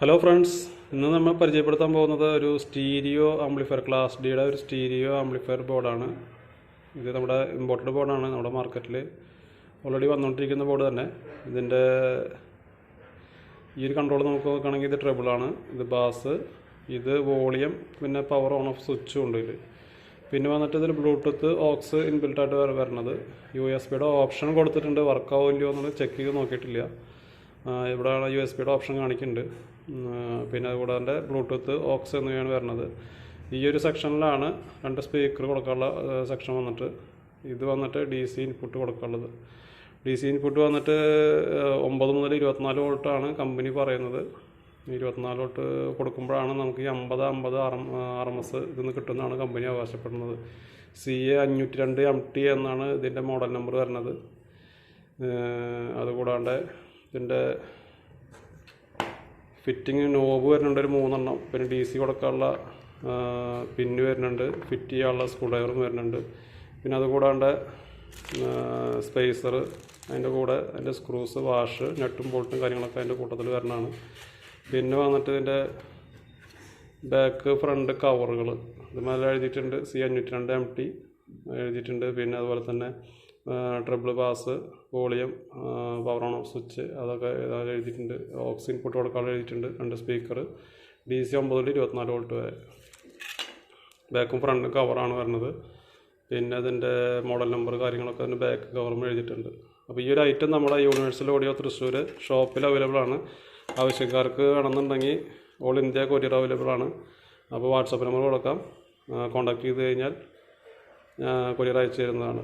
Hello friends, ഇന്ന് നമ്മൾ പരിചയപ്പെടുത്താൻ പോകുന്നത് ഒരു സ്റ്റീരിയോ ആംപ്ലിഫയർ ക്ലാസ് ഡിയുടെ ഒരു സ്റ്റീരിയോ ആംപ്ലിഫയർ ബോർഡാണ്. ഇത് നമ്മുടെ ഇമ്പോർട്ടഡ് ബോർഡാണ്. നമ്മുടെ മാർക്കറ്റിൽ ഓൾറെഡി വന്നുകൊണ്ടിരിക്കുന്ന ബോർഡ് തന്നെ. ഇതിൻ്റെ ഈ ഒരു കൺട്രോൾ നമുക്ക് നോക്കുകയാണെങ്കിൽ ഇത് ട്രെബിളാണ്, ഇത് ബാസ്, ഇത് വോളിയം, പിന്നെ പവർ ഓൺ ഓഫ് സ്വിച്ചും ഉണ്ട് ഇതിൽ. പിന്നെ വന്നിട്ട് ഇതിൽ ബ്ലൂടൂത്ത് ഓക്സ് ഇൻബിൽട്ടായിട്ട് വരുന്നത്. USB-യുടെ ഓപ്ഷൻ കൊടുത്തിട്ടുണ്ട്. വർക്കാവില്ലയോ എന്നുള്ളത് ചെക്ക് ചെയ്ത് നോക്കിയിട്ടില്ല. ഇവിടെ USB-യുടെ ഓപ്ഷൻ കാണിക്കുന്നുണ്ട്. പിന്നെ അതുകൂടാതെ ബ്ലൂടൂത്ത് ഓക്സ് എന്നിവയാണ് വരുന്നത്. ഈ ഒരു സെക്ഷനിലാണ് 2 സ്പീക്കർ കൊടുക്കാനുള്ള സെക്ഷൻ വന്നിട്ട്. ഇത് വന്നിട്ട് DC ഇൻപുട്ട് കൊടുക്കാനുള്ളത്. DC ഇൻപുട്ട് വന്നിട്ട് 9 മുതൽ 24 വോൾട്ടാണ് കമ്പനി പറയുന്നത്. 24 വോൾട്ട് കൊടുക്കുമ്പോഴാണ് നമുക്ക് ഈ 50 RMS ഇതിൽ കിട്ടുന്നതാണ് കമ്പനി അവകാശപ്പെടുന്നത്. CA 502 MT എന്നാണ് ഇതിൻ്റെ മോഡൽ നമ്പർ വരുന്നത്. അതുകൂടാണ്ട് ഇതിൻ്റെ ഫിറ്റിങ് നോബ് വരുന്നുണ്ട് ഒരു 3 എണ്ണം. പിന്നെ DC കൊടുക്കാനുള്ള പിന്ന് വരുന്നുണ്ട്. ഫിറ്റ് ചെയ്യാനുള്ള സ്ക്രൂ ഡ്രൈവറും വരുന്നുണ്ട്. പിന്നെ അതുകൂടാണ്ട് സ്പേസർ, അതിൻ്റെ കൂടെ അതിൻ്റെ സ്ക്രൂസ്, വാഷ്, നെട്ടും ബോൾട്ടും കാര്യങ്ങളൊക്കെ അതിൻ്റെ കൂട്ടത്തിൽ വരുന്നതാണ്. പിന്നെ വന്നിട്ട് ഇതിൻ്റെ ബാക്ക് ഫ്രണ്ട് കവറുകൾ ഇത് മേലെ എഴുതിയിട്ടുണ്ട്. C 502 MT എഴുതിയിട്ടുണ്ട്. പിന്നെ അതുപോലെ തന്നെ triple bass, volume, power on off switch അതൊക്കെ എഴുതിയിട്ടുണ്ട്. ഓക്സ് ഇൻപുട്ട് കൊടുക്കാൻ എഴുതിയിട്ടുണ്ട്. 2 സ്പീക്കർ, DC 9 മുതൽ 24 വോൾട്ട് വരെ. ബാക്കും ഫ്രണ്ടും കവറാണ് വരുന്നത്. പിന്നെ അതിൻ്റെ മോഡൽ നമ്പർ കാര്യങ്ങളൊക്കെ അതിൻ്റെ ബാക്ക് കവറും എഴുതിയിട്ടുണ്ട്. അപ്പോൾ ഈ ഒരു ഐറ്റം നമ്മുടെ യൂണിവേഴ്സൽ ഓഡിയോ തൃശ്ശൂർ ഷോപ്പിൽ അവൈലബിൾ ആണ്. ആവശ്യക്കാർക്ക് വേണമെന്നുണ്ടെങ്കിൽ ഓൾ ഇന്ത്യ കൊറിയർ അവൈലബിൾ ആണ്. അപ്പോൾ വാട്സപ്പ് നമ്പർ കൊടുക്കാം. കോൺടാക്ട് ചെയ്ത് കഴിഞ്ഞാൽ കൊറിയർ അയച്ചു തരുന്നതാണ്.